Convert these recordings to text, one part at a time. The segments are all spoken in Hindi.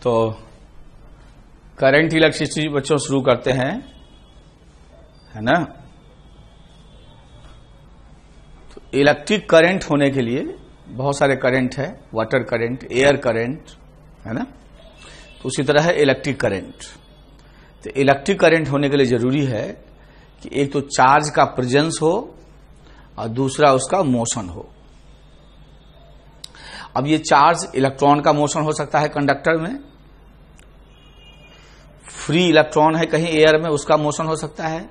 तो करंट इलेक्ट्रिसिटी बच्चों शुरू करते हैं, है ना। तो इलेक्ट्रिक करंट होने के लिए बहुत सारे करंट है, वाटर करंट, एयर करंट, है ना। तो उसी तरह है इलेक्ट्रिक करंट। तो इलेक्ट्रिक करंट होने के लिए जरूरी है कि एक तो चार्ज का प्रेजेंस हो और दूसरा उसका मोशन हो। अब ये चार्ज इलेक्ट्रॉन का मोशन हो सकता है कंडक्टर में, फ्री इलेक्ट्रॉन है कहीं एयर में उसका मोशन हो सकता है,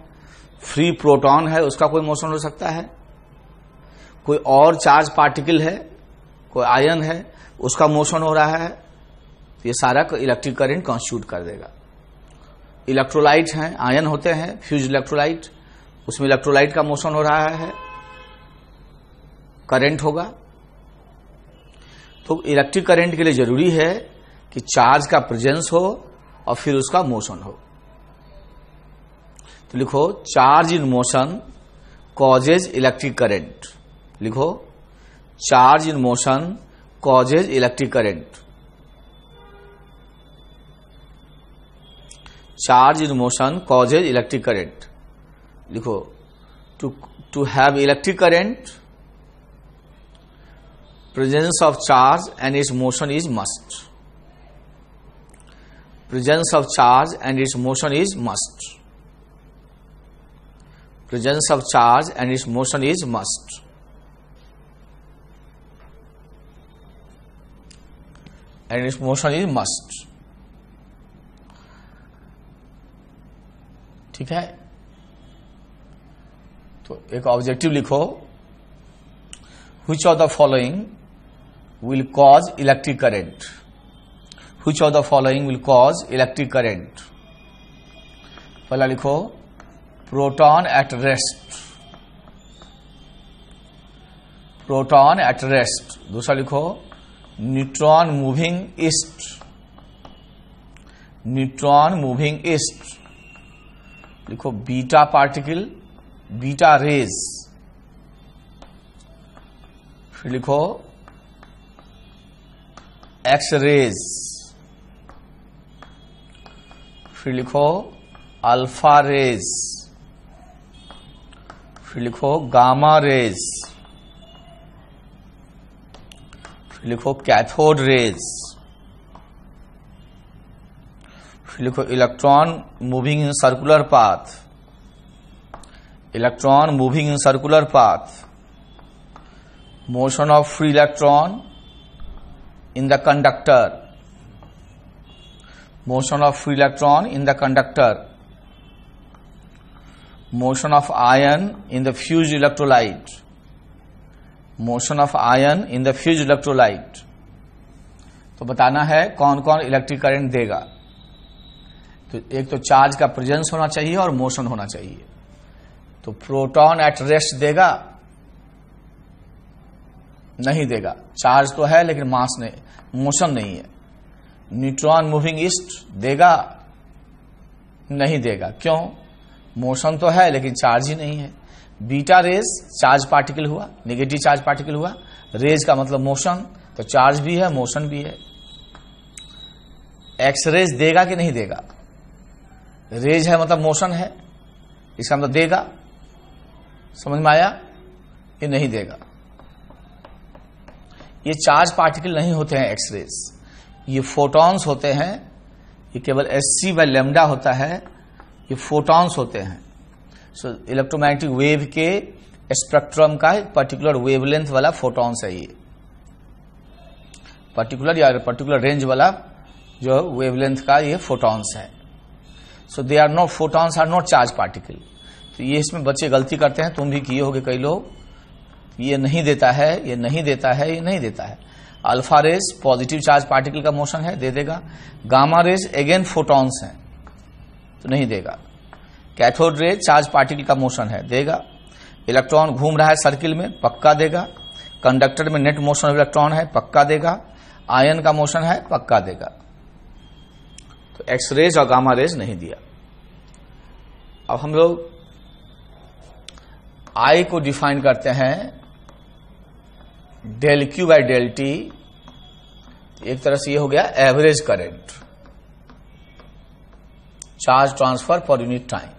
फ्री प्रोटॉन है उसका कोई मोशन हो सकता है, कोई और चार्ज पार्टिकल है, कोई आयन है उसका मोशन हो रहा है। तो ये सारा इलेक्ट्रिक करंट कॉन्स्टिट्यूट कर देगा। इलेक्ट्रोलाइट हैं, आयन होते हैं, फ्यूज इलेक्ट्रोलाइट, उसमें इलेक्ट्रोलाइट का मोशन हो रहा है, करंट होगा। तो इलेक्ट्रिक करंट के लिए जरूरी है कि चार्ज का प्रेजेंस हो और फिर उसका मोशन हो। तो लिखो charge in motion causes electric current. लिखो charge in motion causes electric current. Charge in motion causes electric current. लिखो to have electric current, presence of charge and its motion is must. Presence of charge and its motion is must. Presence of charge and its motion is must. And its motion is must. ठीक है। तो एक ऑब्जेक्टिव लिखो, which of the following will cause electric current? Which of the following will cause electric current? पहला लिखो proton at rest, proton at rest। दूसरा लिखो neutron moving east, neutron moving east। लिखो बीटा पार्टिकल, बीटा रेज। फिर लिखो एक्स रेज। फिर लिखो अल्फा रेज। फिर लिखो गामा रेज। फिर लिखो कैथोड रेज। फिर लिखो electron moving in circular path, electron moving in circular path, motion of free electron in the conductor, motion of free electron in the conductor, motion of ion in the fused electrolyte, motion of ion in the fused electrolyte। तो बताना है कौन कौन इलेक्ट्रिक करंट देगा। तो एक तो चार्ज का प्रेजेंस होना चाहिए और मोशन होना चाहिए। तो प्रोटॉन एट रेस्ट देगा, नहीं देगा। चार्ज तो है लेकिन मास नहीं, मोशन नहीं है। न्यूट्रॉन मूविंग ईस्ट देगा, नहीं देगा। क्यों? मोशन तो है लेकिन चार्ज ही नहीं है। बीटा रेज चार्ज पार्टिकल हुआ, नेगेटिव चार्ज पार्टिकल हुआ। रेज का मतलब मोशन, तो चार्ज भी है मोशन भी है। एक्स रेज देगा कि नहीं देगा? रेज है मतलब मोशन है, इसका मतलब देगा। समझ में आया? ये नहीं देगा। ये चार्ज पार्टिकल नहीं होते हैं एक्स रेज, ये फोटॉन्स होते हैं। ये केवल Sc बाय लैम्डा होता है, ये फोटॉन्स होते हैं। सो इलेक्ट्रोमैग्नेटिक वेव के स्पेक्ट्रम का एक पर्टिकुलर वेवलेंथ वाला फोटॉन्स है। ये पर्टिकुलर या पर्टिकुलर रेंज वाला जो वेवलेंथ का ये फोटॉन्स है। So they are not, photons are not charge particle. तो ये इसमें बच्चे गलती करते हैं, तुम भी किए होगे कई लोग। ये नहीं देता है, ये नहीं देता है, ये नहीं देता है। Alpha rays positive charge particle का मोशन है, दे देगा। गामा रेज अगेन फोटॉन्स हैं, तो नहीं देगा। कैथोड रेज चार्ज पार्टिकल का मोशन है, देगा। इलेक्ट्रॉन घूम रहा है सर्किल में, पक्का देगा। कंडक्टर में नेट मोशन ऑफ इलेक्ट्रॉन है, पक्का देगा। आयन का मोशन है, पक्का देगा। तो एक्स रेज और गामा रेज नहीं दिया। अब हम लोग आई को डिफाइन करते हैं del Q by del T. एक तरह से ये हो गया एवरेज करंट। चार्ज ट्रांसफर पर यूनिट टाइम।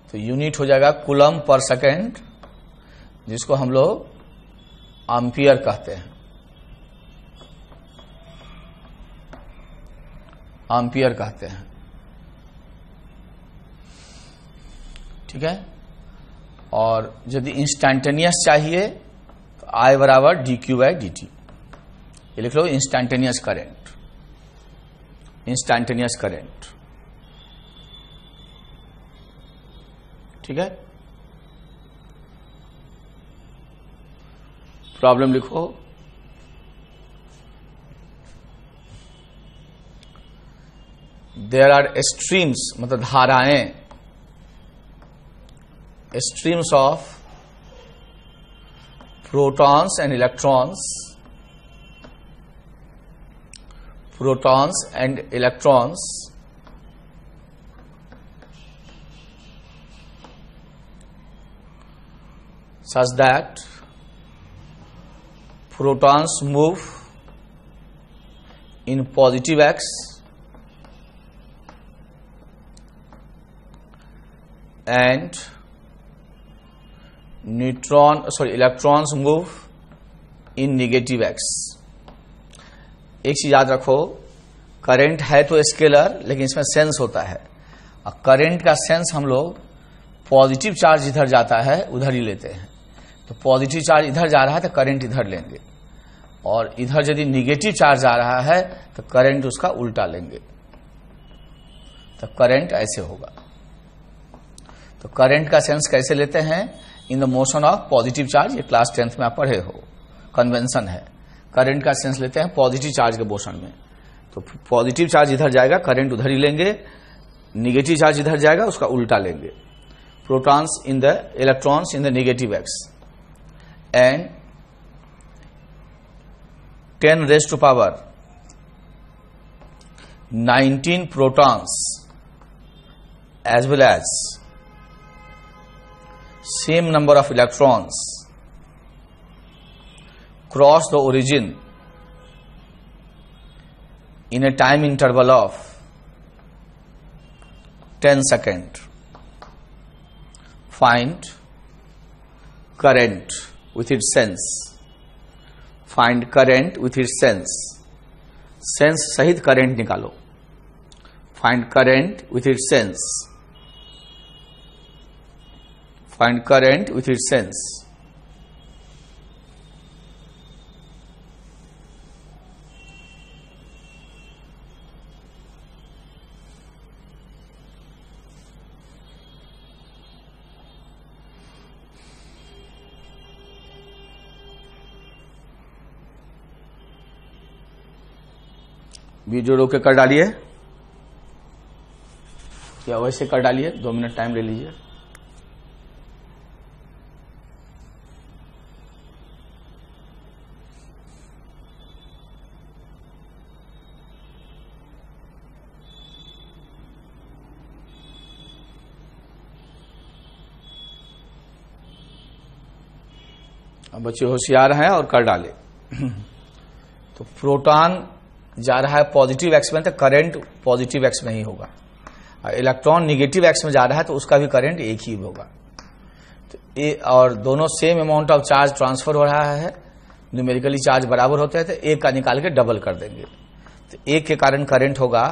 तो यूनिट हो जाएगा कूलम पर सेकेंड, जिसको हम लोग एम्पियर कहते हैं, एम्पियर कहते हैं। ठीक है। और यदि इंस्टैंटेनियस चाहिए तो I बराबर dq/dt, ये लिख लो, इंस्टैंटेनियस करंट, इंस्टैंटेनियस करंट। ठीक है। प्रॉब्लम लिखो, देयर आर स्ट्रीम्स, मतलब धाराएं, streams of protons and electrons, such that protons move in positive x and electrons move in negative x। एक चीज याद रखो, करंट है तो स्केलर, लेकिन इसमें सेंस होता है, और करंट का सेंस हम लोग पॉजिटिव चार्ज इधर जाता है उधर ही लेते हैं। तो पॉजिटिव चार्ज इधर जा रहा है तो करंट इधर लेंगे, और इधर यदि निगेटिव चार्ज आ रहा है तो करंट उसका उल्टा लेंगे, तो करंट ऐसे होगा। तो करंट का सेंस कैसे लेते हैं? In the motion of positive charge, ये क्लास 10th में आप पढ़े हो, कन्वेंशन है। करंट का सेंस लेते हैं पॉजिटिव चार्ज के मोशन में। तो पॉजिटिव चार्ज इधर जाएगा, करंट उधर ही लेंगे, निगेटिव चार्ज इधर जाएगा, उसका उल्टा लेंगे। Protons in the electrons in the negative x, and 10 raised to power 19 protons as well as same number of electrons cross the origin in a time interval of 10 seconds. Find current with its sense. Find current with its sense. Sense सहित current निकालो. Find current with its sense. Find current with its sense. Video रोक के कर डालिए, या वैसे कर डालिए, 2 मिनट टाइम ले लीजिए। अब बच्चे होशियार हैं और कर डाले। तो प्रोटॉन जा रहा है पॉजिटिव एक्स में, तो करंट पॉजिटिव एक्स में ही होगा। इलेक्ट्रॉन निगेटिव एक्स में जा रहा है तो उसका भी करंट एक ही होगा। तो और दोनों same amount of charge transfer हो रहा है, न्यूमेरिकली चार्ज बराबर होते हैं, तो एक का निकाल के डबल कर देंगे। तो एक के कारण करंट होगा,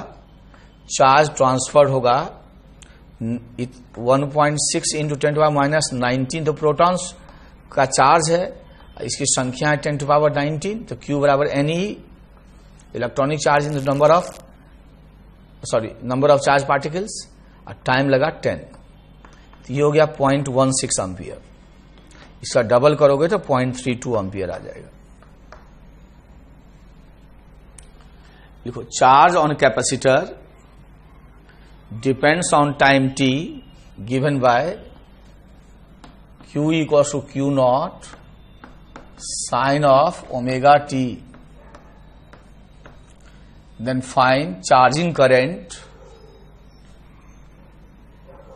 चार्ज ट्रांसफर होगा 1.6 इंटू 10⁻⁻19। तो प्रोटॉन्स का चार्ज है, इसकी संख्या है 10⁻19, तो Q बराबर NE, electronic charge in the number of charge particles, और टाइम लगा 10। तो ये हो गया 0.16 एम्पियर। इसका डबल करोगे तो 0.32 एम्पियर आ जाएगा। लिखो, charge on capacitor depends on time t given by Q equals to Q0 sine of omega t। Then find charging current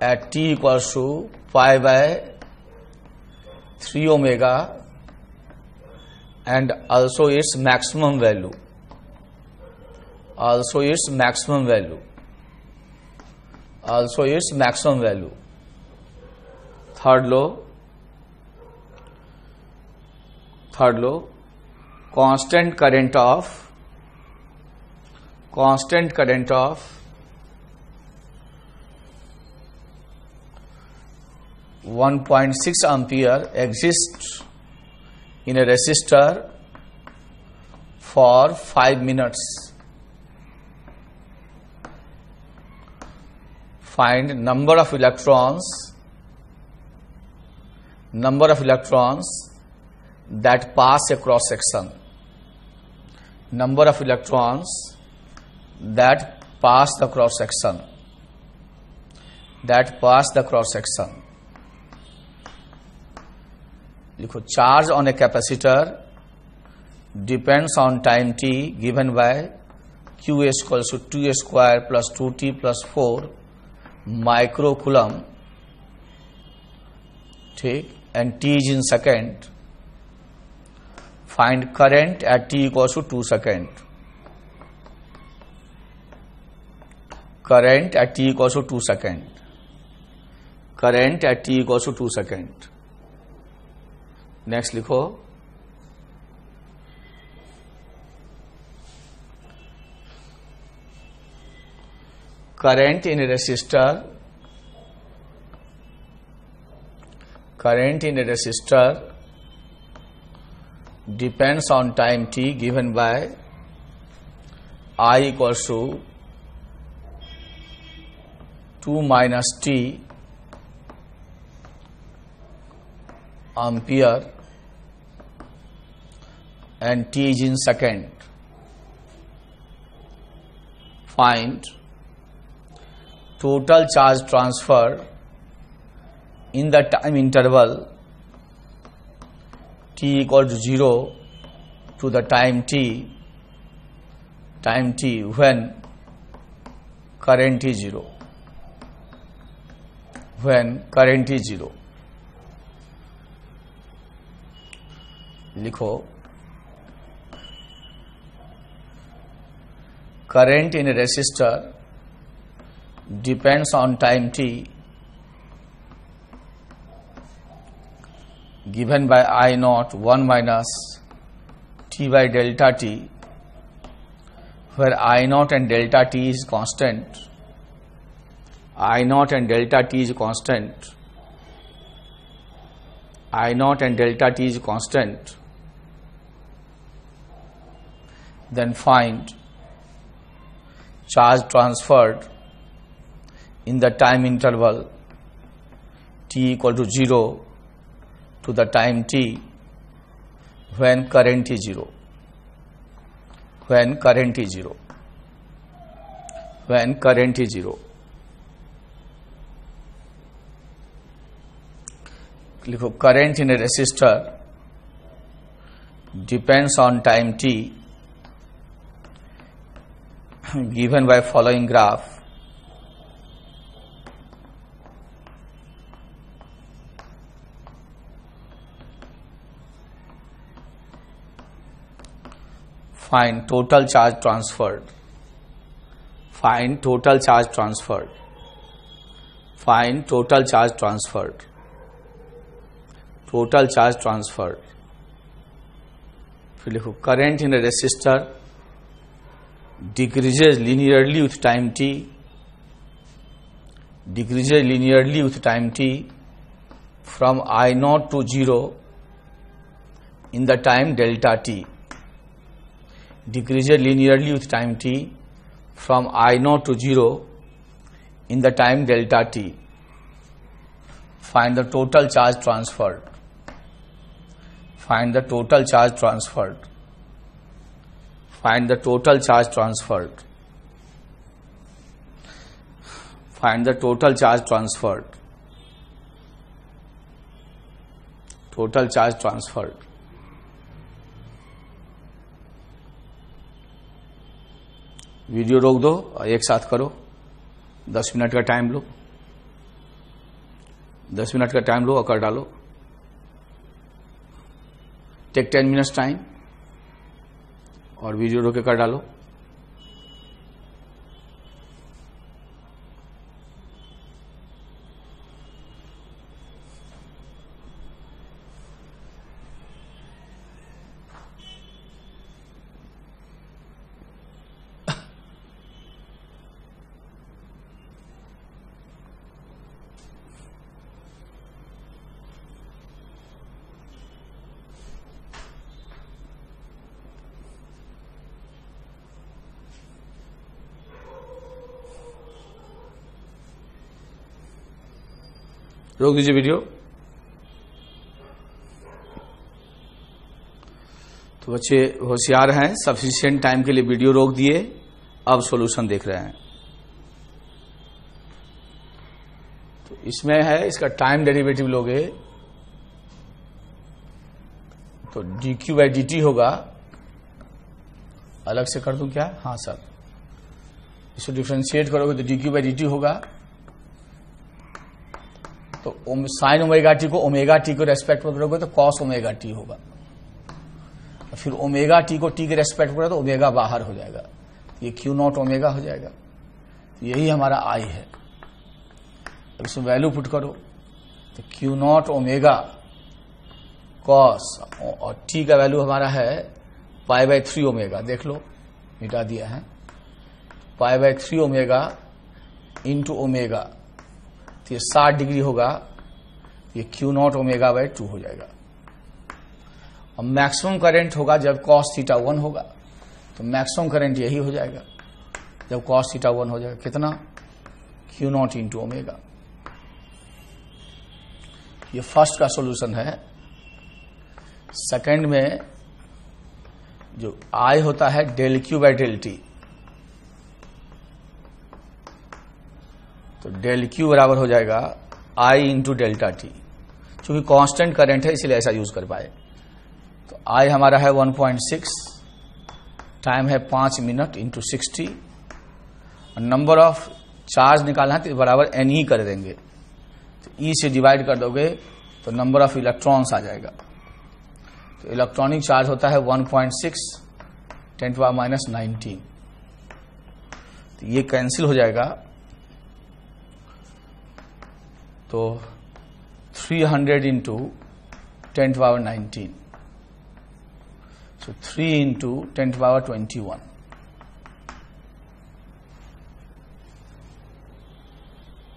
at t equals to pi by 3 omega and also its maximum value also its maximum value, also its maximum value. Third law, constant current of 1.6 ampere exists in a resistor for 5 minutes. Find number of electrons that pass a cross section. Number of electrons that pass the cross section. लिखो, charge on a capacitor depends on time t given by q is equals to 2 square plus 2t plus 4 microcoulomb, ठीक, and t is in second. Find current at t equals to 2 second. Current at t equals to 2 second. Current at t equals to 2 second. Next लिखो, current in a resistor depends on time t given by I equals to 2 minus t ampere and t is in second. Find total charge transfer in the time interval t equal to 0 to the time t when current is 0. लिखो, current in a resistor depends on time t given by I naught 1 minus t by delta t, where I naught and delta t is constant. I naught and delta t is constant. Then find charge transferred in the time interval t equal to 0 to the time t when current is 0. लिखो, current in a resistor depends on time t given by following graph. Find total charge transferred. फिर लिखो, current in a resistor decreases linearly with time t. From I naught to 0 in the time delta t. Decreases linearly with time t from I naught to 0 in the time delta t. Find the total charge transferred. Find the total charge transferred. Find the total charge transferred. Find the total charge transferred. Total charge transferred. Video रोक दो और एक साथ करो. 10 मिनट का टाइम लो. 10 मिनट का टाइम लो और कर डालो. टेक 10 मिनट्स टाइम और वीडियो रोक के कर डालो. रोक दीजिए वीडियो। तो बच्चे होशियार हैं, सफिशिएंट टाइम के लिए वीडियो रोक दिए, अब सॉल्यूशन देख रहे हैं। तो इसमें है, इसका टाइम डेरिवेटिव लोगे तो dq बाई dt होगा, अलग से कर दूं क्या? हाँ सर, इसको डिफरेंशिएट करोगे तो dq बाई dt होगा। तो साइन ओमेगा टी को ओमेगा टी को रेस्पेक्ट में करोगे तो कॉस ओमेगा टी होगा, फिर ओमेगा टी को टी के रेस्पेक्ट में करोगे तो ओमेगा बाहर हो जाएगा, ये क्यू नॉट ओमेगा हो जाएगा। यही हमारा आई है। अब इसमें वैल्यू पुट करो तो क्यू नॉट ओमेगा कॉस, और टी का वैल्यू हमारा है पाई बाई 3 ओमेगा, देख लो मिटा दिया है, pi by 3 omega into omega, तो ये 60 डिग्री होगा, ये क्यू नॉट ओमेगा बाई 2 हो जाएगा। और मैक्सिमम करंट होगा जब कॉस थीटा 1 होगा, तो मैक्सिमम करंट यही हो जाएगा जब कॉस थीटा 1 हो जाएगा, कितना? Q naught into omega. ये फर्स्ट का सॉल्यूशन है। सेकंड में जो आई होता है del Q by del T, तो डेल क्यू बराबर हो जाएगा आई इंटू डेल्टा टी। चूंकि कांस्टेंट करंट है इसलिए ऐसा यूज कर पाए। तो आई हमारा है 1.6, टाइम है 5 मिनट इंटू 60, और नंबर ऑफ चार्ज निकालना है तो बराबर एन ई कर देंगे, तो ई से डिवाइड कर दोगे तो नंबर ऑफ इलेक्ट्रॉन्स आ जाएगा। तो इलेक्ट्रॉनिक चार्ज होता है 1.6 10⁻⁹, तो ये कैंसिल हो जाएगा, तो 300 इंटू 10⁻⁹, so 3 into 10⁻21,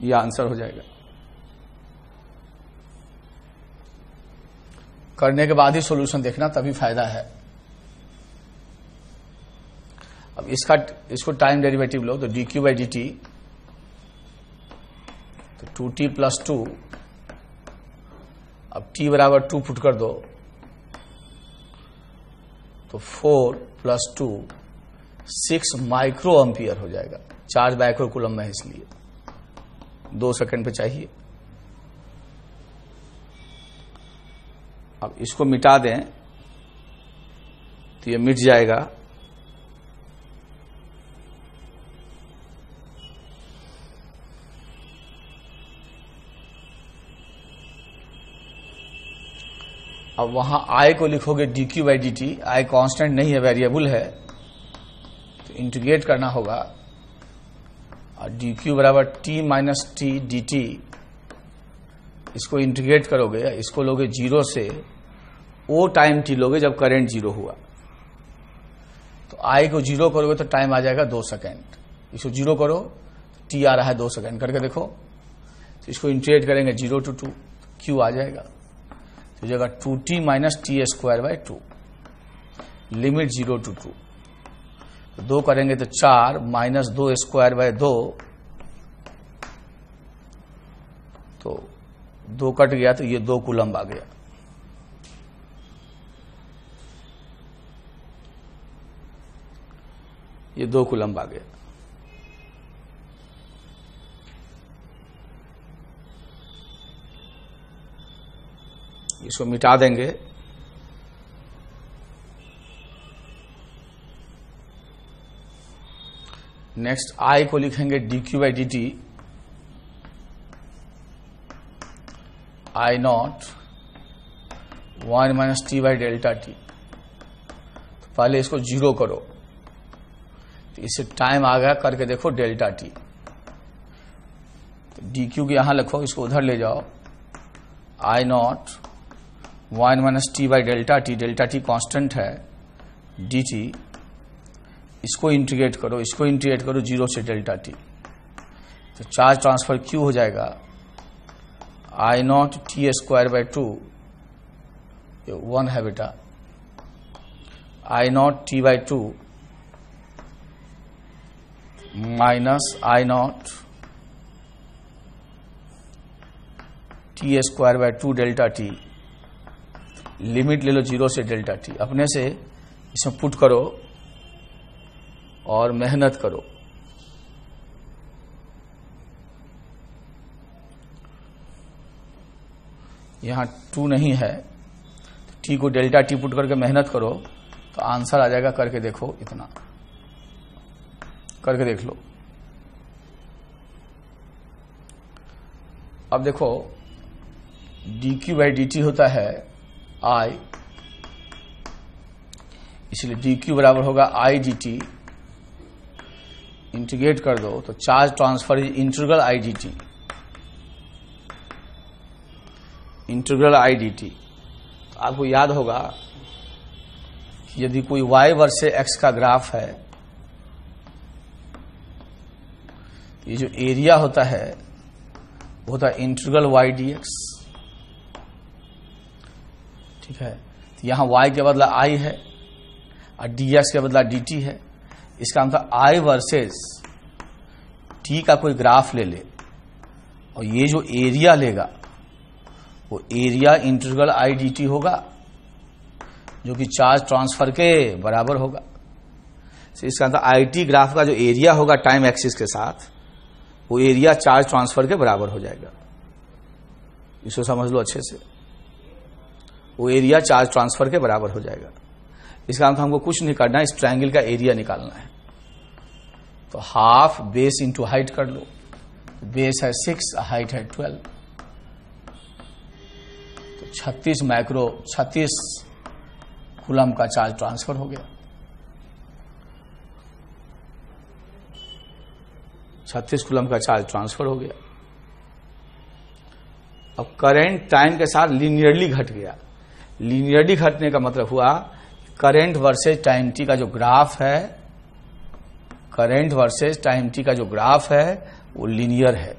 ये आंसर हो जाएगा। करने के बाद ही सॉल्यूशन देखना, तभी फायदा है। अब इसको टाइम डेरिवेटिव लो तो dq बाई dt, तो 2t प्लस 2, अब t बराबर 2 पुट कर दो तो 4 प्लस 2 6 माइक्रो एम्पियर हो जाएगा। चार्ज माइक्रो कूलम में है इसलिए 2 सेकंड पे चाहिए। अब इसको मिटा दें तो ये मिट जाएगा। अब वहां आई को लिखोगे dq by dt, I constant नहीं है, वेरिएबल है, तो इंटीग्रेट करना होगा, और dq बराबर t माइनस टी dt, इसको इंटीग्रेट करोगे, इसको लोगे 0 से ओ टाइम t लोगे जब करंट 0 हुआ, तो आई को 0 करोगे तो टाइम आ जाएगा 2 सेकेंड। इसको 0 करो तो t आ रहा है 2 सेकेंड, करके देखो। तो इसको इंटीग्रेट करेंगे 0 to 2, q आ जाएगा, तो जगह 2t minus T square by 2, limit 0 to 2, तो 2 करेंगे तो 4 माइनस 2 स्क्वायर बाय 2, तो 2 कट गया तो ये 2 कूलम्ब आ गया। ये 2 कूलम्ब आ गया। इसको मिटा देंगे, नेक्स्ट आई को लिखेंगे dq by dt, I naught 1 minus t by delta t. तो पहले इसको 0 करो, तो इससे टाइम आ गया, करके देखो डेल्टा टी। तो dq को यहां लिखो, इसको उधर ले जाओ, I naught 1 minus t by delta t constant है, dt, इसको इंटीग्रेट करो, 0 से डेल्टा टी, तो चार्ज ट्रांसफर q हो जाएगा, I naught t square by 2, 1 है बेटा, I naught t by 2 minus I naught t square by 2 delta t, limit ले लो 0 से डेल्टा टी, अपने से इसमें पुट करो और मेहनत करो। यहां 2 नहीं है, टी को डेल्टा टी पुट करके मेहनत करो तो आंसर आ जाएगा। करके देखो, इतना करके देख लो। अब देखो dq बाई dt होता है I, इसलिए dq बराबर होगा I dt। इंटीग्रेट कर दो तो charge transfer is integral I dt, integral I dt। तो आपको याद होगा कि यदि कोई y वर्सेस x का ग्राफ है, ये जो एरिया होता है वो होता है इंटीग्रल y dx, ठीक है। तो यहां y के बदला I है और dx के बदला dt है। इसका मतलब I वर्सेस t का कोई ग्राफ ले ले और ये जो एरिया लेगा वो एरिया इंटीग्रल I dt होगा, जो कि चार्ज ट्रांसफर के बराबर होगा। तो इसका मतलब IT ग्राफ का जो एरिया होगा टाइम एक्सिस के साथ, वो एरिया चार्ज ट्रांसफर के बराबर हो जाएगा। इसको समझ लो अच्छे से, वो एरिया चार्ज ट्रांसफर के बराबर हो जाएगा। इसका मतलब हमको कुछ नहीं करना, इस ट्रायंगल का एरिया निकालना है। तो हाफ बेस इंटू हाइट कर लो, बेस है 6, हाइट है 12, तो 36 कूलम का चार्ज ट्रांसफर हो गया। 36 कूलम का चार्ज ट्रांसफर हो गया। अब करंट टाइम के साथ लीनियरली घट गया। लीनियरली घटने का मतलब हुआ करंट वर्सेस टाइम टी का जो ग्राफ है, करंट वर्सेस टाइम टी का जो ग्राफ है वो लीनियर है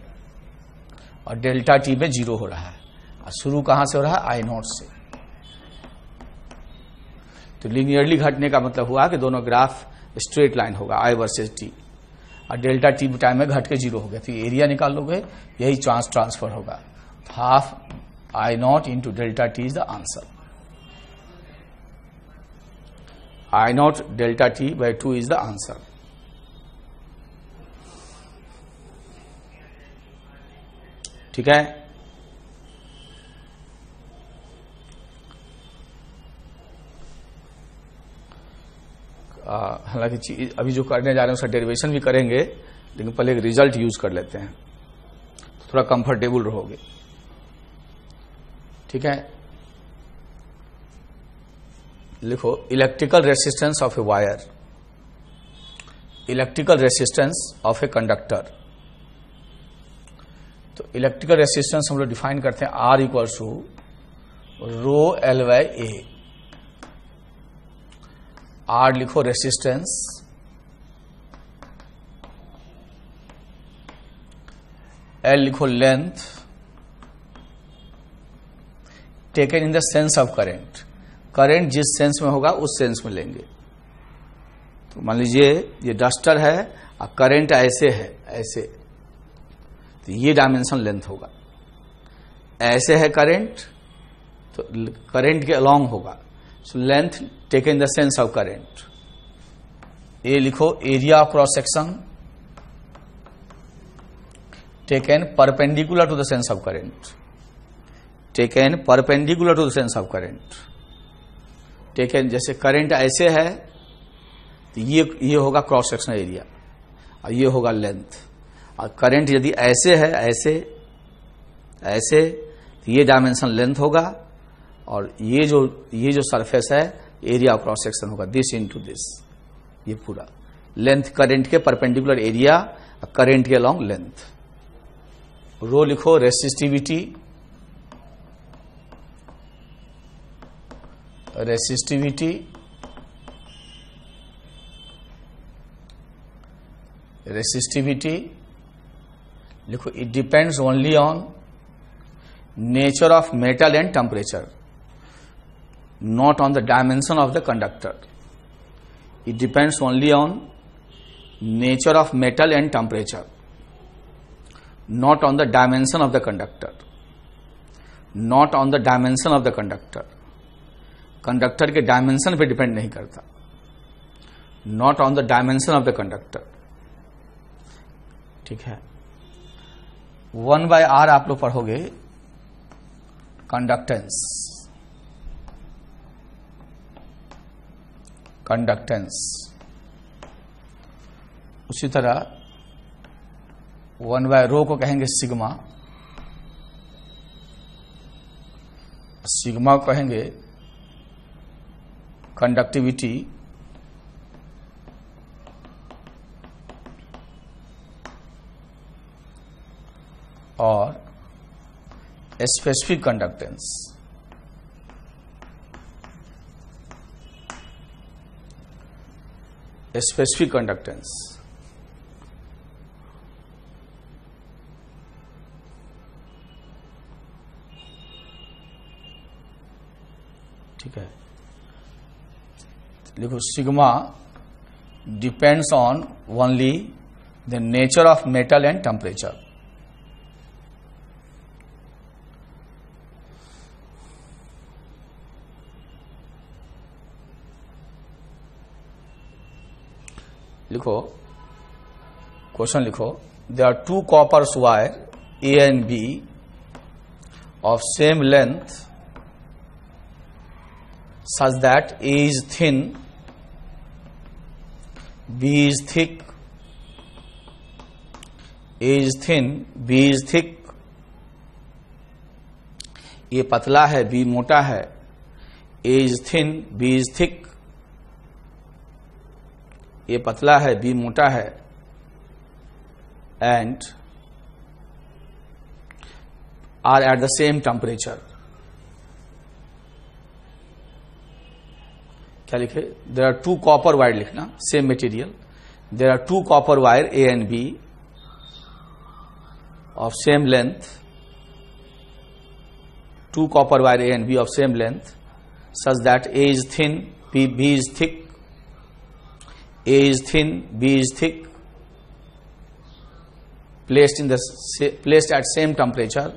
और डेल्टा टी में 0 हो रहा है। और शुरू कहां से हो रहा है? आई नॉट से। तो लीनियरली घटने का मतलब हुआ कि दोनों ग्राफ स्ट्रेट लाइन होगा, आई वर्सेस टी, और डेल्टा टी टाइम में घट के 0 हो गया। तो एरिया निकाल लोगे, यही चार्ज ट्रांसफर होगा। Half I not into delta T is the answer. I not delta T by 2 is the answer. ठीक है। हालांकि अभी जो करने जा रहे हैं उसका डेरिवेशन भी करेंगे, लेकिन पहले एक रिजल्ट यूज कर लेते हैं तो थोड़ा कंफर्टेबल रहोगे। ठीक है, लिखो electrical resistance of a wire, electrical resistance of a conductor. तो इलेक्ट्रिकल रेसिस्टेंस हम लोग डिफाइन करते हैं R equals to rho L by A। R लिखो रेसिस्टेंस, L लिखो length, taken in the sense of current. Current जिस सेंस में होगा उस सेंस में लेंगे। तो मान लीजिए ये डस्टर है और करंट ऐसे है, ऐसे, तो ये डायमेंशन लेंथ होगा। ऐसे है करंट तो करंट के अलोंग होगा, so length taken in the sense of current. A लिखो area of cross section taken perpendicular to the sense of current, taken perpendicular to the sense of current. Taken जैसे करंट ऐसे है तो ये होगा क्रॉस सेक्शन एरिया और ये होगा लेंथ। और करंट यदि ऐसे है, ऐसे तो ये डायमेंशन लेंथ होगा और ये जो सरफेस है एरिया ऑफ क्रॉस सेक्शन होगा, दिस इनटू दिस। ये पूरा लेंथ करंट के परपेंडिकुलर एरिया, करंट के अलोंग लेंथ। रो लिखो रेसिस्टिविटी, रेसिस्टिविटी रेसिस्टिविटी लिखो it depends only on nature of metal and temperature, not on the dimension of the conductor. It depends only on nature of metal and temperature, not on the dimension of the conductor. Not on the dimension of the conductor, conductor के डायमेंशन पे डिपेंड नहीं करता, not on the dimension of the conductor. ठीक है, 1/r आप लोग पढ़ोगे कंडक्टेंस, कंडक्टेंस। उसी तरह 1/ρ को कहेंगे सिग्मा, सिग्मा को कहेंगे कंडक्टिविटी, और स्पेसिफिक कंडक्टेंस, स्पेसिफिक कंडक्टेंस। ठीक है, देखो sigma depends on only the nature of metal and temperature. लिखो, क्वेश्चन लिखो, there are 2 copper wire A and B of same length such that A is thin, B is thick, A is thin, B is thick। ये पतला है, B मोटा है, A is thin, B is thick। ये पतला है, B मोटा है, and are at the same temperature। क्या लिखे? देयर आर 2 कॉपर वायर लिखना, same material. There are 2 copper wire A and B of same length, 2 copper wire A and B of same length such that A is thin, B is thick, A is thin, B is thick, placed at same temperature,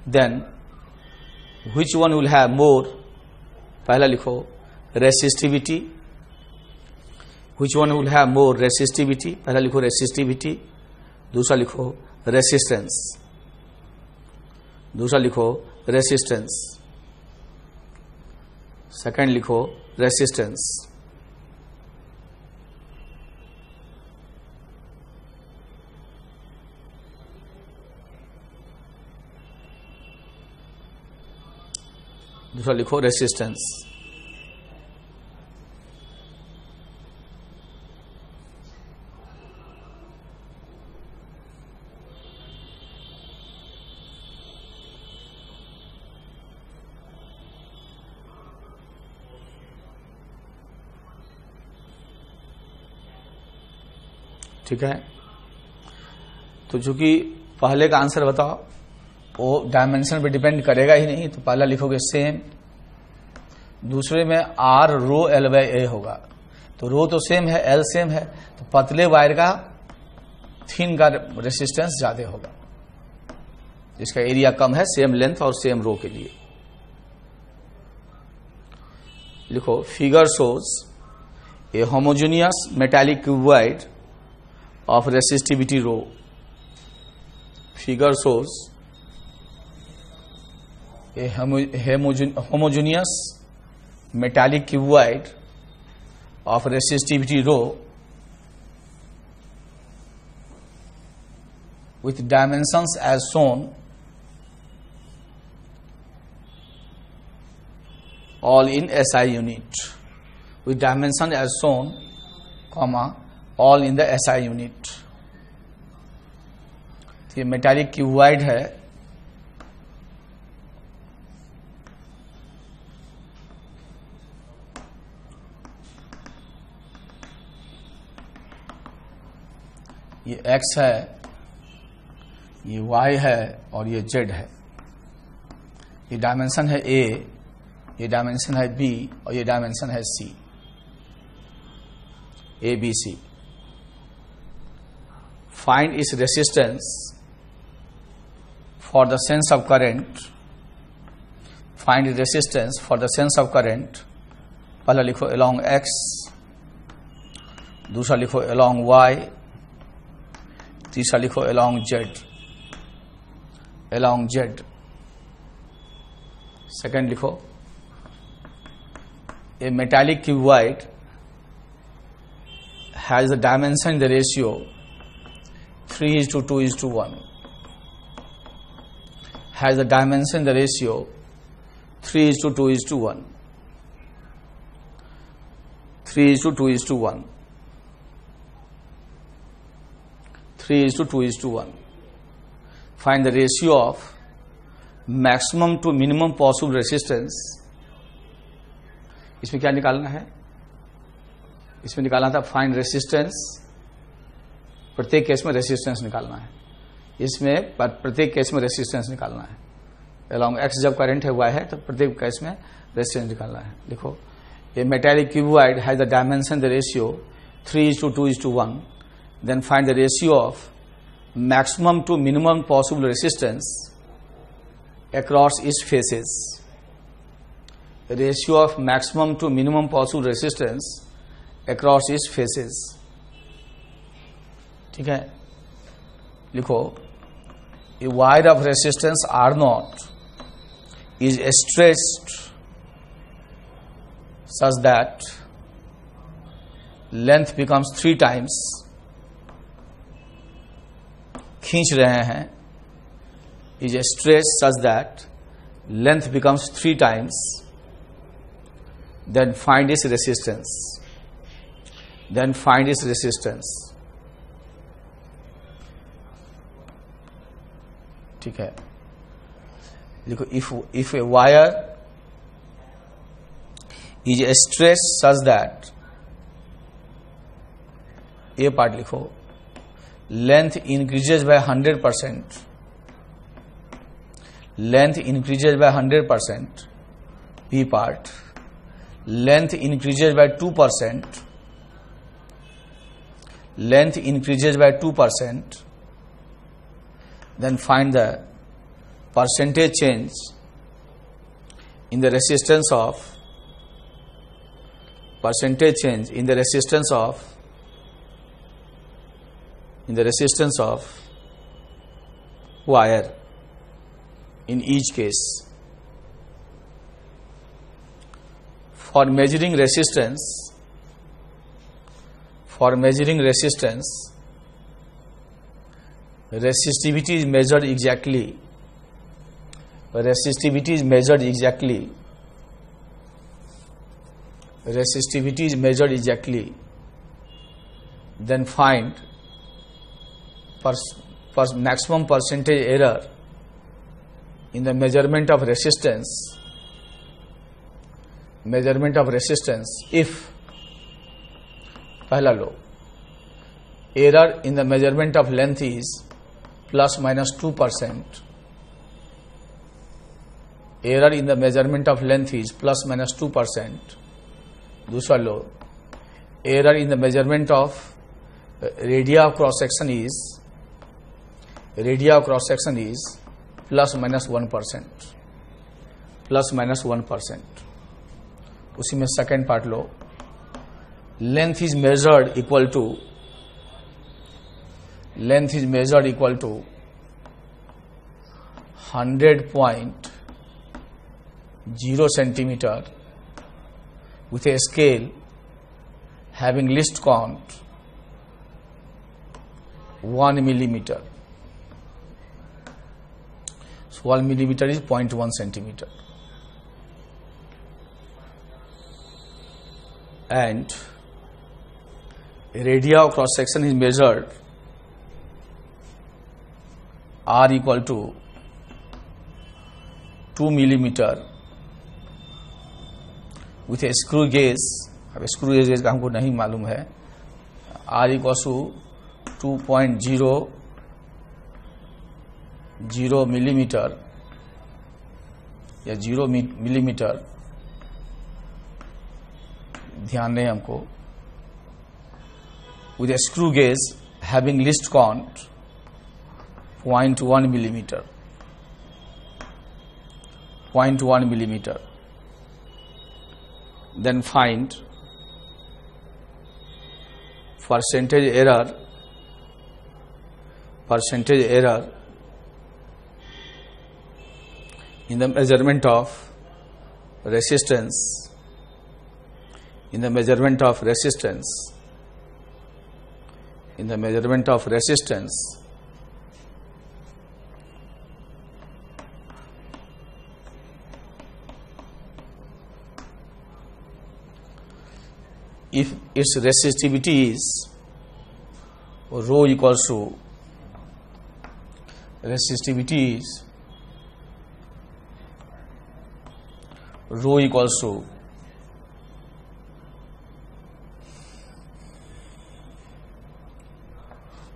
then which one will have more? पहला लिखो resistivity, which one will have more resistivity? पहला लिखो resistivity, दूसरा लिखो resistance, दूसरा लिखो resistance, सेकंड लिखो resistance। दूसरा लिखो रेसिस्टेंस। ठीक है, तो चूंकि पहले का आंसर बताओ, वो डायमेंशन पे डिपेंड करेगा ही नहीं, तो पहला लिखोगे सेम, दूसरे में आर रो एल बाई ए होगा, तो रो तो सेम है, एल सेम है, तो पतले वायर का थिन का रेसिस्टेंस ज्यादा होगा, जिसका एरिया कम है, सेम लेंथ और सेम रो के लिए। लिखो, figure shows A homogeneous metallic cuboid of resistivity rho। Figure shows a homogeneous metallic cuboid of resistivity rho with dimensions as shown, all in SI unit, with dimension as shown, comma, all in the SI unit. ये मेटालिक क्यूबॉइड है, ये X है, ये Y है और ये Z है। ये डायमेंशन है A, ये डायमेंशन है B और ये डायमेंशन है C, ABC। Find its resistance for the sense of current find resistance for the sense of current. पहला लिखो along x, दूसरा लिखो along y, तीसरा लिखो along z, along z। Second लिखो a metallic cuboid has the dimension in the ratio 3:2:1, has the dimension in the ratio 3:2:1, 3:2:1, 3:2:1। Find the ratio of maximum to minimum possible resistance। इसमें क्या निकालना है? इसमें निकालना था फाइंड रेसिस्टेंस, प्रत्येक केस में रेसिस्टेंस निकालना है। इसमें प्रत्येक केस में रेसिस्टेंस निकालना है। along x जब करंट है y है तो प्रत्येक केस में रेसिस्टेंस निकालना है। देखो a metallic cuboid has the dimension the ratio 3:2:1, then find the ratio of maximum to minimum possible resistance across its faces। ratio of maximum to minimum possible resistance across its faces। ठीक है, लिखो a wire of resistance R0 is stretched such that length becomes 3 times। खींच रहे हैं, is stretched such that length becomes 3 times, then find its resistance, then find its resistance। ठीक है, देखो if a wire is stretched such that, ये पार्ट लिखो length increases by 100%, length increases by 100%, B part, length increases by 2%, length increases by 2%, then find the percentage change in the resistance of, percentage change in the resistance of, in the resistance of wire in each case। For measuring resistance, for measuring resistance, resistivity is measured exactly, resistivity is measured exactly, resistivity is measured exactly, then find maximum percentage error in the measurement of resistance, measurement of resistance if, पहला लो, error in the measurement of length is ±2%, error in the measurement of length is ±2%। दूसरा लो, error in the measurement of radii of cross section is, radii of cross section is ±1%, ±1%। उसी में सेकेंड पार्ट लो, length is measured equal to, length is measured equal to 100.0 centimetre with a scale having least count 1 millimeter। So 1 millimeter is 0.1 centimeter, and radii of cross section is measured R equal to 2 millimeter with a screw gauge। अब स्क्रू गेज का हमको नहीं मालूम है। R equals to 2.00 मिलीमीटर या 0 मिलीमीटर, ध्यान दें हमको, with a screw gauge having least count 0.1 millimeter, 0.1 millimeter. Then find percentage error in the measurement of resistance, if its resistivity is rho equals to rho equals to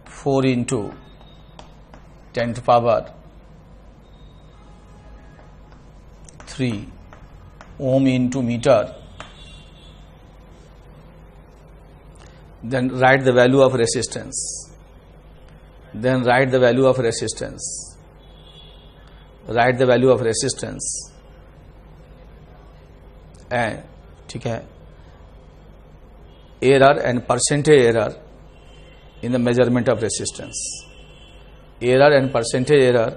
4 into 10 to power 3 ohm into meter, then write the value of resistance. And ठीक है, error and percentage error in the measurement of resistance. Error and percentage error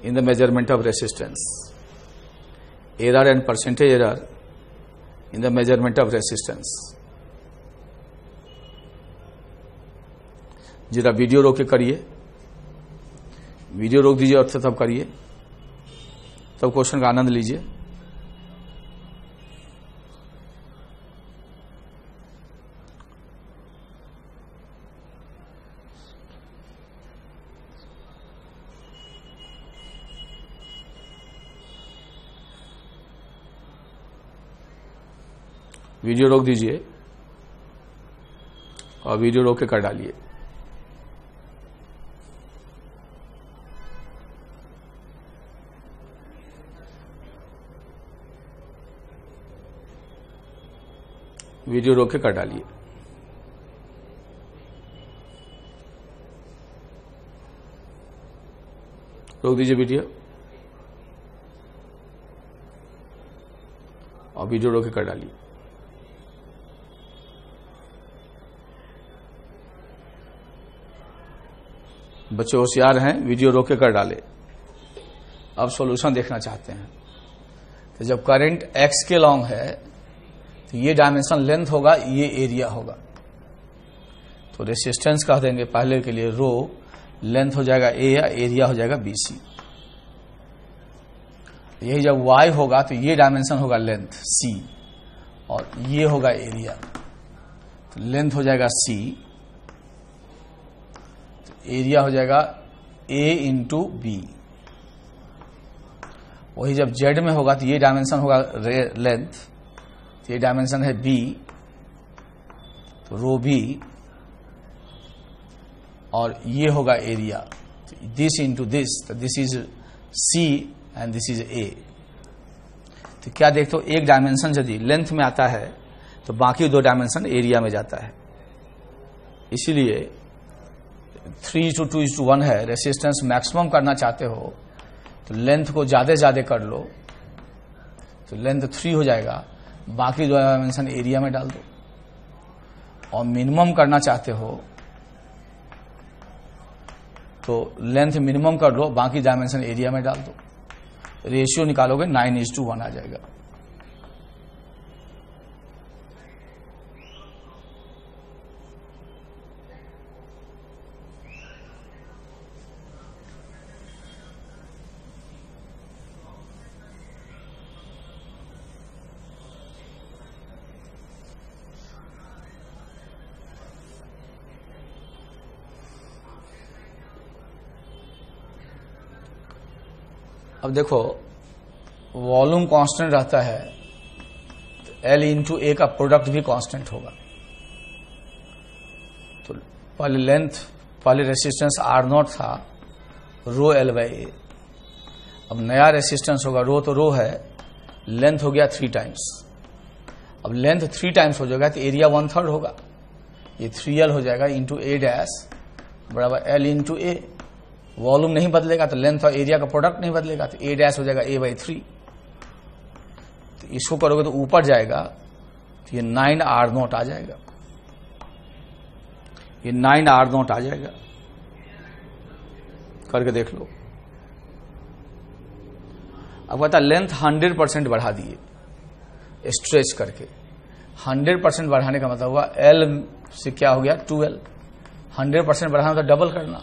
in the measurement of resistance. Error and percentage error in the measurement of resistance. जरा वीडियो रोक के करिए, वीडियो रोक दीजिए और तब करिए, तब क्वेश्चन का आनंद लीजिए. वीडियो रोक दीजिए और वीडियो रोक के कर डालिए. वीडियो रोक के कर डालिए. रोक दीजिए वीडियो और वीडियो रोक के कर डालिए. बच्चे होशियार हैं, वीडियो रोक के कर डाले. अब सॉल्यूशन देखना चाहते हैं. तो जब करंट x के लॉन्ग है तो ये डायमेंशन लेंथ होगा, ये एरिया होगा. तो रेसिस्टेंस कह देंगे पहले के लिए रो, लेंथ हो जाएगा a या एरिया हो जाएगा BC. यही जब y होगा तो ये डायमेंशन होगा लेंथ C और ये होगा एरिया. तो लेंथ हो जाएगा C, एरिया हो जाएगा A इंटू बी. वही जब Z में होगा तो ये डायमेंशन होगा लेंथ, तो ये डायमेंशन है B, तो रो B और ये होगा एरिया. दिस इंटू दिस, तो this is C and this is A. तो क्या देखते हो, एक डायमेंशन यदि लेंथ में आता है तो बाकी दो डायमेंशन एरिया में जाता है. इसीलिए 3:2:1 है. रेसिस्टेंस मैक्सिमम करना चाहते हो तो लेंथ को ज्यादा कर लो, तो लेंथ 3 हो जाएगा, बाकी दो डायमेंशन एरिया में डाल दो. और मिनिमम करना चाहते हो तो लेंथ मिनिमम कर लो, बाकी डायमेंशन एरिया में डाल दो. रेशियो निकालोगे 9:1 आ जाएगा. अब देखो, वॉल्यूम कांस्टेंट रहता है तो L इंटू ए का प्रोडक्ट भी कांस्टेंट होगा. तो पहले लेंथ, पहले रेसिस्टेंस R0 था, रो L/A. अब नया रेसिस्टेंस होगा, रो तो रो है, लेंथ हो गया 3 टाइम्स. अब लेंथ 3 टाइम्स हो जाएगा तो एरिया 1/3 होगा. ये 3L हो जाएगा इंटू A डैश बराबर L इंटू ए. वॉल्यूम नहीं बदलेगा तो लेंथ और एरिया का प्रोडक्ट नहीं बदलेगा, तो A डैश हो जाएगा A/3. तो इसको करोगे तो ऊपर जाएगा, तो ये 9r0 आ जाएगा, ये 9r0 आ जाएगा। करके देख लो। अब कहता लेंथ 100% बढ़ा दिए स्ट्रेच करके। 100% बढ़ाने का मतलब हुआ L से क्या हो गया 2L। 100% बढ़ाना तो डबल करना,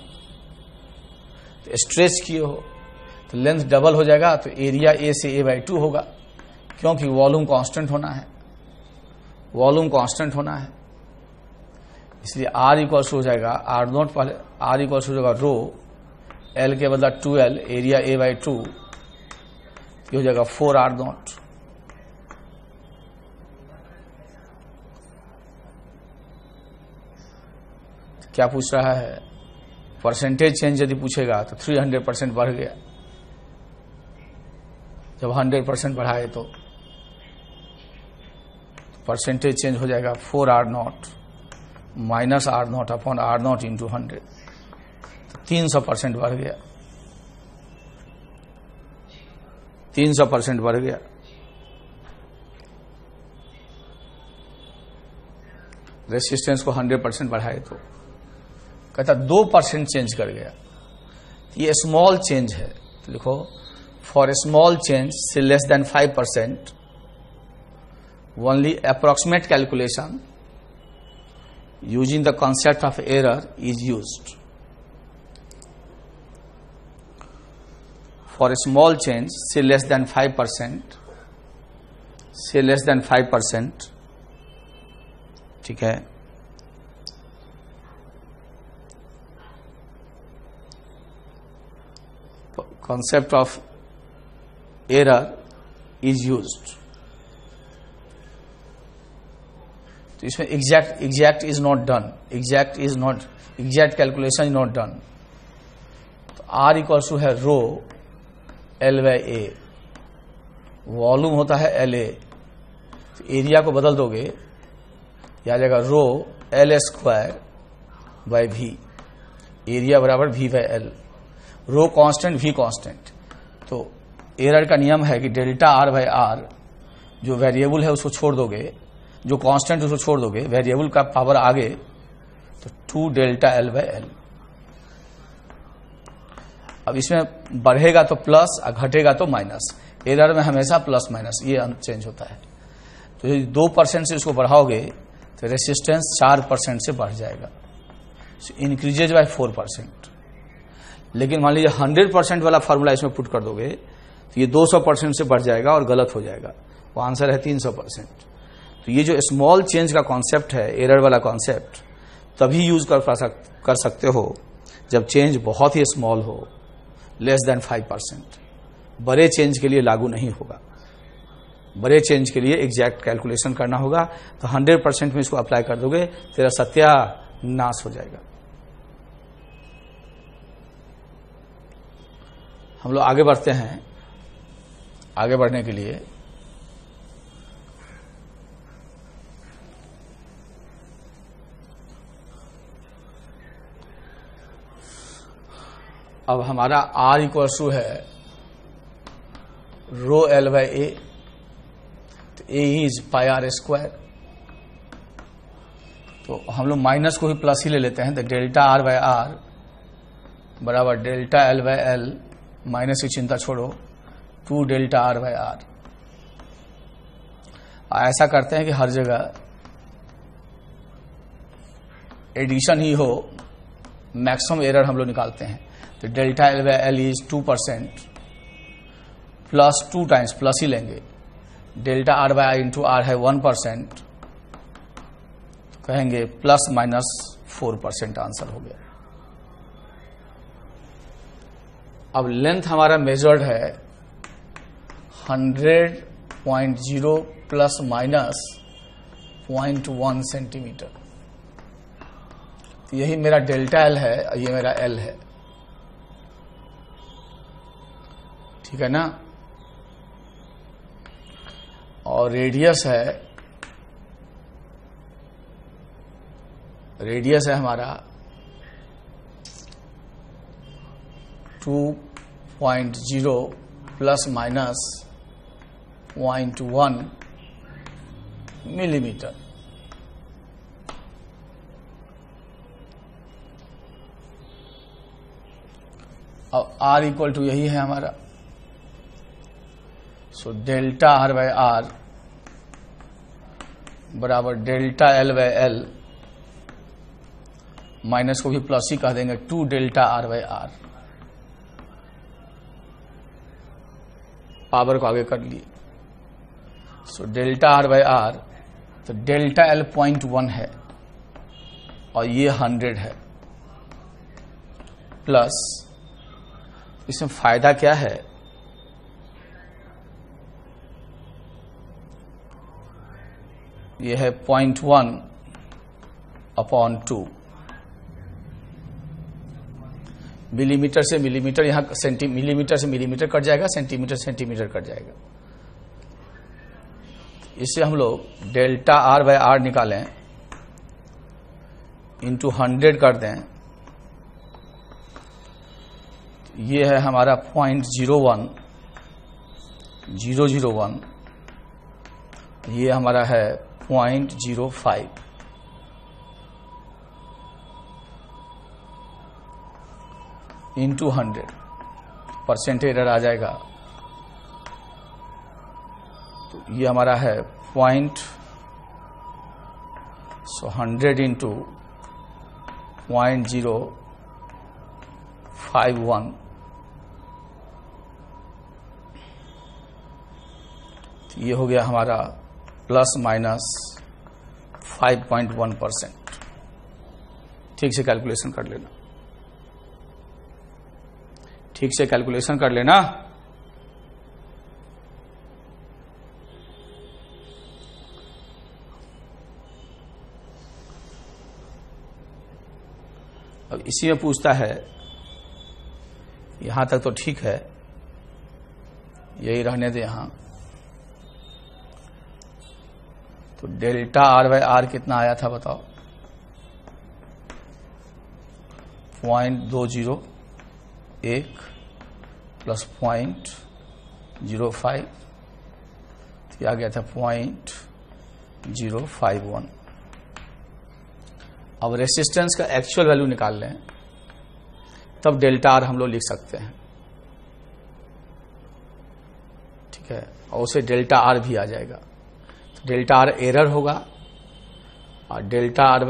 तो स्ट्रेच किए हो तो लेंथ डबल हो जाएगा, तो एरिया A से A/2 होगा, क्योंकि वॉल्यूम कांस्टेंट होना है, वॉल्यूम कांस्टेंट होना है। इसलिए R इक्वल्स हो जाएगा R0 पहले, R इक्वल्स हो जाएगा रो, L के बदला 2L, एरिया A/2, ये हो जाएगा 4r0। क्या पूछ रहा है? परसेंटेज चेंज यदि पूछेगा तो 300% बढ़ गया, जब 100% बढ़ाए तो परसेंटेज चेंज हो जाएगा 4r0 minus r0 upon r0 into 100, 300% बढ़ गया, 300% बढ़ गया। रेसिस्टेंस को 100% बढ़ाए तो कहता 2% चेंज कर गया, ये स्मॉल चेंज है, तो लिखो फॉर स्मॉल चेंज से less than 5% only approximate calculation using the concept of error is used. For small change से लेस देन 5%, से लेस देन 5%, ठीक है, concept of error is used। तो इसमें exact is not done, exact calculation is not done. तो R इक्वल्स टू है रो L/A, वॉल्यूम होता है LA, तो एरिया को बदल दोगे, यह आ जाएगा रो L²/V, एरिया बराबर V/L, रो कांस्टेंट V कांस्टेंट। तो एरर का नियम है कि डेल्टा R/R, जो वेरिएबल है उसको छोड़ दोगे, जो कांस्टेंट उसको छोड़ दोगे, वेरिएबल का पावर आगे, तो 2 डेल्टा L/L। अब इसमें बढ़ेगा तो प्लस और घटेगा तो माइनस, एरर में हमेशा प्लस माइनस ये चेंज होता है। तो यदि 2% से इसको बढ़ाओगे तो रेसिस्टेंस 4% से बढ़ जाएगा, इंक्रीजेज बाय 4%। लेकिन मान लीजिए 100% वाला फार्मूला इसमें पुट कर दोगे तो ये 200% से बढ़ जाएगा और गलत हो जाएगा, वो आंसर है 300%। तो ये जो स्मॉल चेंज का कॉन्सेप्ट है, एरर वाला कॉन्सेप्ट, तभी यूज कर सकते हो जब चेंज बहुत ही स्मॉल हो, लेस देन 5%। बड़े चेंज के लिए लागू नहीं होगा, बड़े चेंज के लिए एग्जैक्ट कैलकुलेशन करना होगा। तो 100% में इसको अप्लाई कर दोगे, तेरा सत्यानाश हो जाएगा। हम लोग आगे बढ़ते हैं। आगे बढ़ने के लिए अब हमारा R इक्वल्स टू है रो L/A, तो A इज πr²। तो हम लोग माइनस को ही प्लस ही ले लेते हैं, तो डेल्टा R/R बराबर डेल्टा L/L, माइनस की चिंता छोड़ो, 2 डेल्टा R/R। ऐसा करते हैं कि हर जगह एडिशन ही हो, मैक्सिमम एरर हम लोग निकालते हैं। तो delta L/L is 2% plus 2 times plus ही लेंगे, डेल्टा R/I इंटू R है 1%, तो कहेंगे प्लस माइनस 4% आंसर हो गया। अब लेंथ हमारा मेजर्ड है 100.0 प्लस माइनस 0.1 सेंटीमीटर। यही मेरा डेल्टा L है और ये मेरा L है, ठीक है ना। और रेडियस है हमारा 2.0 प्लस माइनस 0.1 मिलीमीटर। अब R इक्वल टू यही है हमारा, so delta R by R बराबर delta L by L, minus को भी प्लस ही कह देंगे, 2 delta R by R, power को आगे कर लिए। So delta R by R, तो डेल्टा L 0.1 है और ये 100 है, प्लस इसमें फायदा क्या है, ये है 0.1/2, मिलीमीटर से मिलीमीटर, यहां मिलीमीटर से मिलीमीटर कट जाएगा, सेंटीमीटर सेंटीमीटर कट जाएगा। इससे हम लोग डेल्टा R बाय R निकालें, इंटू 100 कर दें, ये है हमारा 0.01001, ये हमारा है 0.05, इंटू 100, परसेंट एरर आ जाएगा, तो ये हमारा है 100 इंटू 0.051, ये हो गया हमारा प्लस माइनस 5.1%। ठीक से कैलकुलेशन कर लेना, ठीक से कैलकुलेशन कर लेना। अब इसी में पूछता है, यहां तक तो ठीक है, यही रहने दे यहां। तो डेल्टा R बाय R कितना आया था बताओ, 0.201 प्लस 0.05, तो आ गया था 0.051। अब रेसिस्टेंस का एक्चुअल वैल्यू निकाल लें, तब डेल्टा R हम लोग लिख सकते हैं, ठीक है, और उसे डेल्टा R भी आ जाएगा। तो डेल्टा R एरर होगा, और delta R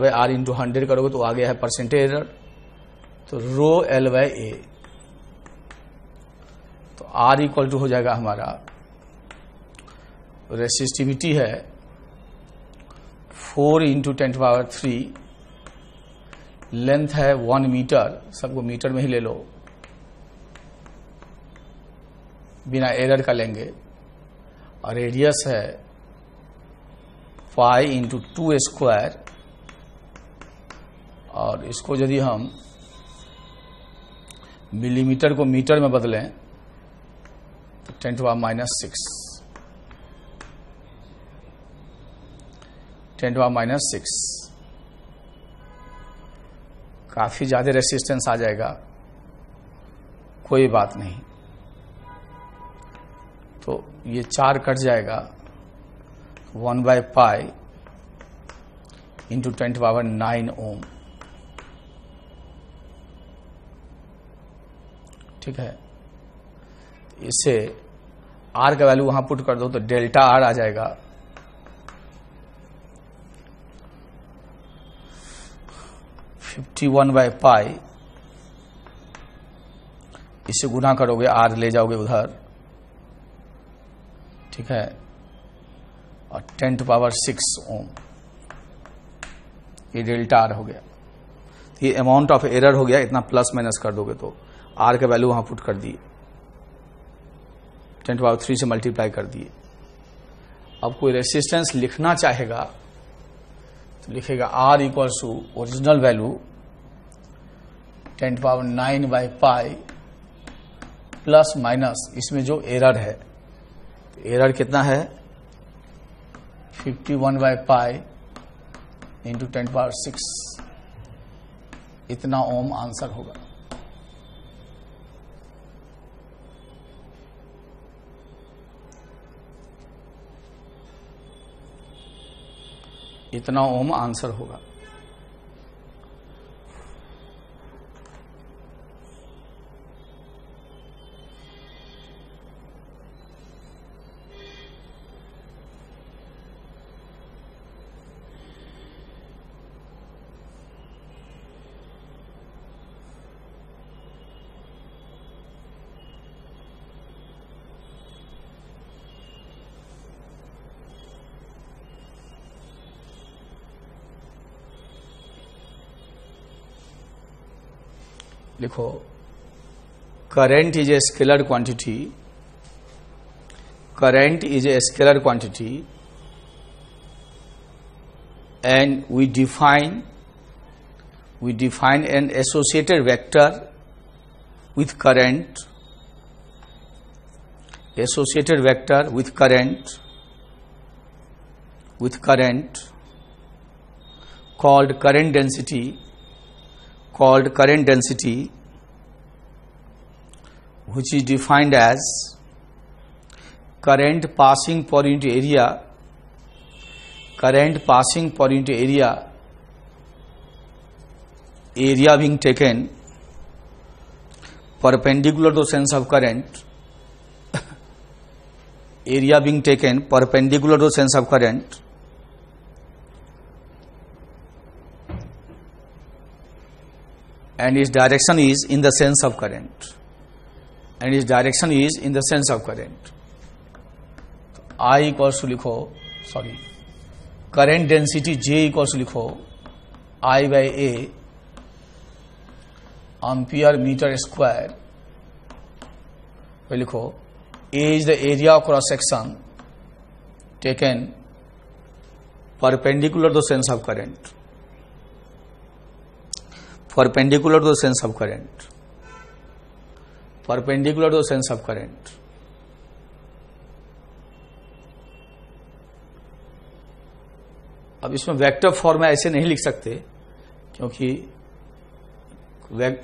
by R into 100 करोगे तो आ गया है परसेंटेज एरर, तो रो L बाय A, तो R इक्वल टू हो जाएगा हमारा, रेसिस्टिविटी है 4 इंटू 10⁻³ लेंथ है 1 मीटर, सबको मीटर में ही ले लो, बिना एरर का लेंगे, और रेडियस है पाई इंटू 2 स्क्वायर, और इसको यदि हम मिलीमीटर को मीटर में बदलें तो 10⁻⁶, काफी ज्यादा रेसिस्टेंस आ जाएगा, कोई बात नहीं, तो ये 4 कट जाएगा, 1/π इंटू 10⁻⁹ ओम, ठीक है। इससे R का वैल्यू वहां पुट कर दो तो डेल्टा R आ जाएगा 51/π, इससे गुना करोगे R ले जाओगे उधर, ठीक है, और 10⁻⁶ ओम, ये डेल्टा R हो गया। ये अमाउंट ऑफ एरर हो गया, इतना प्लस माइनस कर दोगे तो R का वैल्यू वहां पुट कर दिए, 10⁻³ से मल्टीप्लाई कर दिए। अब कोई रेसिस्टेंस लिखना चाहेगा तो लिखेगा R equals to original value 10⁹ plus minus इसमें जो एरर है, एरर कितना है 51/π इंटू 10⁻⁶, इतना ओम आंसर होगा। इतना ओम आंसर होगा। लिखो, current is a scalar quantity, current is a scalar quantity and we define an associated vector with current, associated vector with current called current density, which is defined as current passing per unit area, area being taken perpendicular to sense of current, area being taken perpendicular to sense of current, and its direction is in the sense of current, I equals to लिखो, sorry, current density J equals to लिखो I by A ampere metre square, तो लिखो A is the area of cross section taken perpendicular to sense of current, perpendicular to sense of current. अब इसमें वेक्टर फॉर्म में ऐसे नहीं लिख सकते, क्योंकि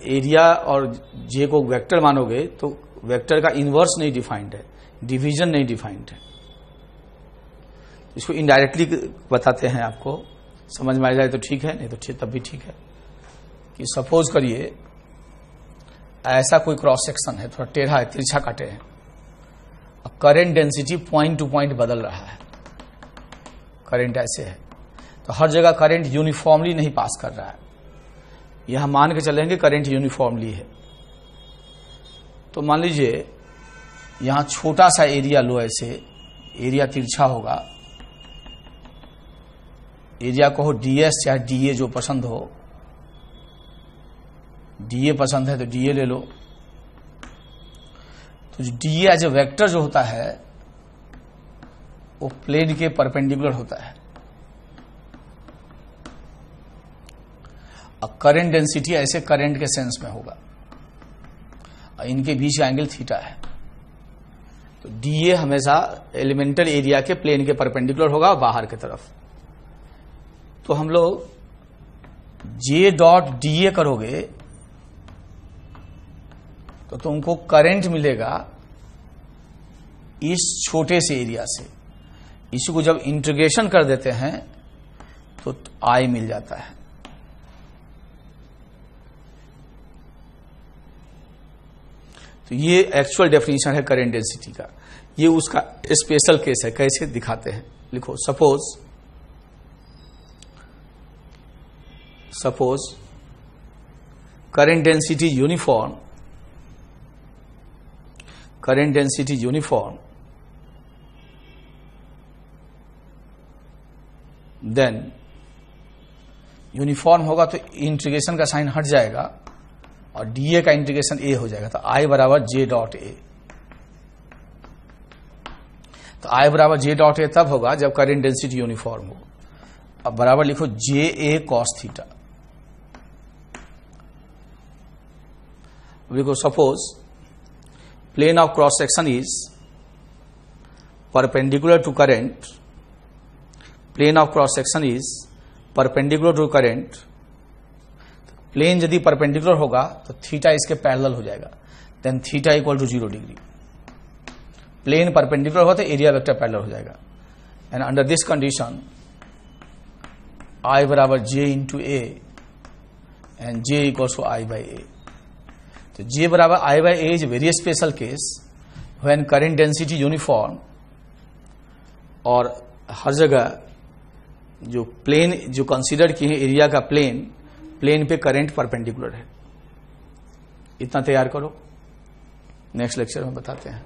एरिया और जे को वेक्टर मानोगे तो वेक्टर का इनवर्स नहीं डिफाइंड है, डिवीजन नहीं डिफाइंड है। इसको इनडायरेक्टली बताते हैं, आपको समझ में आ जाए तो ठीक है, नहीं तो ठीक, तब भी ठीक है। कि सपोज करिए ऐसा कोई क्रॉस सेक्शन है, थोड़ा टेढ़ा है, तिरछा काटे हैं, अब current density point two point बदल रहा है, करंट ऐसे है, तो हर जगह करंट यूनिफॉर्मली नहीं पास कर रहा है। यहां मान के चलेंगे करंट यूनिफॉर्मली है, तो मान लीजिए यहां छोटा सा एरिया लो, ऐसे एरिया तिरछा होगा, एरिया को हो ds या dA जो पसंद हो, dA पसंद है तो dA ले लो। तो जो dA एज ए वेक्टर जो होता है वो प्लेन के परपेंडिकुलर होता है। अब करंट डेंसिटी ऐसे करंट के सेंस में होगा, इनके बीच का एंगल थीटा है, तो dA हमेशा एलिमेंटल एरिया के प्लेन के परपेंडिकुलर होगा बाहर की तरफ। तो हम लोग J डॉट dA करोगे तो तुमको करंट मिलेगा इस छोटे से एरिया से, इसी को जब इंटीग्रेशन कर देते हैं तो I मिल जाता है। तो ये एक्चुअल डेफिनेशन है करंट डेंसिटी का, ये उसका स्पेशल केस है। कैसे दिखाते हैं, लिखो, suppose current density uniform, then uniform होगा तो इंटीग्रेशन का साइन हट जाएगा और dA का इंटीग्रेशन A हो जाएगा, तो I बराबर J डॉट A। तो I बराबर J डॉट A तब होगा जब करंट डेंसिटी यूनिफॉर्म हो। अब बराबर लिखो JA cos थीटा। लिखो suppose plane of cross section is perpendicular to current, plane of cross section is perpendicular to current. Plane यदि परपेंडिकुलर होगा तो थीटा इसके पैरेलल हो जाएगा, then theta equal to 0 degree. Plane perpendicular होगा तो एरिया वेक्टर पैरेलल हो जाएगा, and under this condition I बराबर J into A and J equals to I by A. तो J बराबर I by A is very special case when current density uniform और हर जगह जो प्लेन जो कंसीडर किए हैं एरिया का प्लेन पे करंट परपेंडिकुलर है। इतना तैयार करो, नेक्स्ट लेक्चर में बताते हैं।